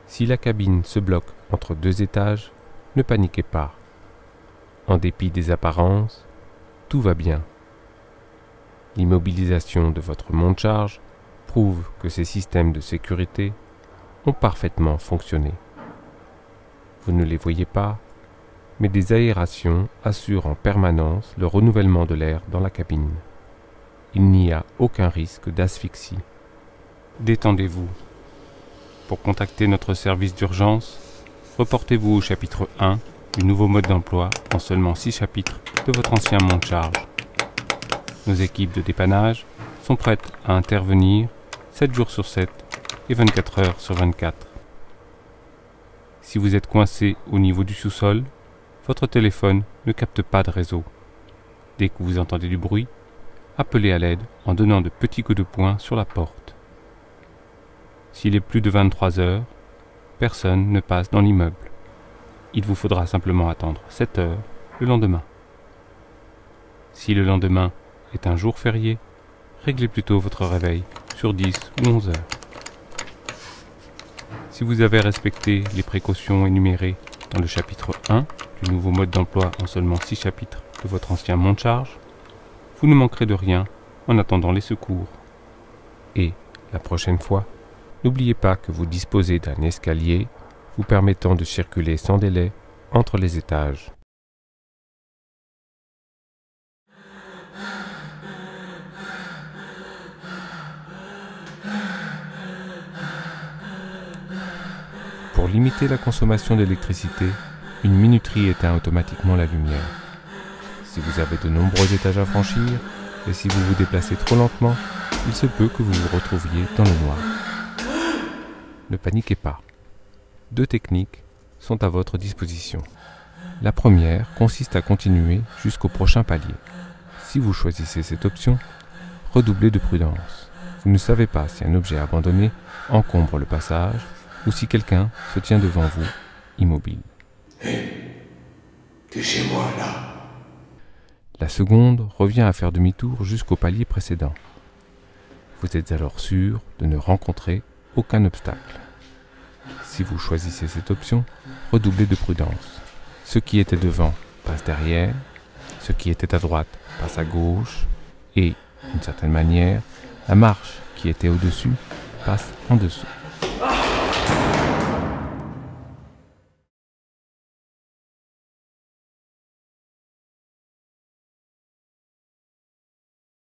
Si la cabine se bloque entre deux étages, ne paniquez pas. En dépit des apparences, tout va bien. L'immobilisation de votre monte-charge prouve que ces systèmes de sécurité ont parfaitement fonctionné. Vous ne les voyez pas, mais des aérations assurent en permanence le renouvellement de l'air dans la cabine. Il n'y a aucun risque d'asphyxie. Détendez-vous. Pour contacter notre service d'urgence, reportez-vous au chapitre 1 du nouveau mode d'emploi en seulement 6 chapitres de votre ancien monte-charge. Nos équipes de dépannage sont prêtes à intervenir 7 jours sur 7 et 24 heures sur 24. Si vous êtes coincé au niveau du sous-sol, votre téléphone ne capte pas de réseau. Dès que vous entendez du bruit, appelez à l'aide en donnant de petits coups de poing sur la porte. S'il est plus de 23 heures, personne ne passe dans l'immeuble. Il vous faudra simplement attendre 7 heures le lendemain. Si le lendemain est un jour férié, réglez plutôt votre réveil sur 10 ou 11 heures. Si vous avez respecté les précautions énumérées dans le chapitre 1 du nouveau mode d'emploi en seulement 6 chapitres de votre ancien monte-charge, vous ne manquerez de rien en attendant les secours. Et, la prochaine fois, n'oubliez pas que vous disposez d'un escalier vous permettant de circuler sans délai entre les étages. Pour limiter la consommation d'électricité, une minuterie éteint automatiquement la lumière. Si vous avez de nombreux étages à franchir et si vous vous déplacez trop lentement, il se peut que vous vous retrouviez dans le noir. Ne paniquez pas. 2 techniques sont à votre disposition. La première consiste à continuer jusqu'au prochain palier. Si vous choisissez cette option, redoublez de prudence. Vous ne savez pas si un objet abandonné encombre le passage ou si quelqu'un se tient devant vous, immobile. Hé, t'es chez moi là. La seconde revient à faire demi-tour jusqu'au palier précédent. Vous êtes alors sûr de ne rencontrer aucun obstacle. Si vous choisissez cette option, redoublez de prudence. Ce qui était devant passe derrière, ce qui était à droite passe à gauche, et, d'une certaine manière, la marche qui était au-dessus passe en dessous.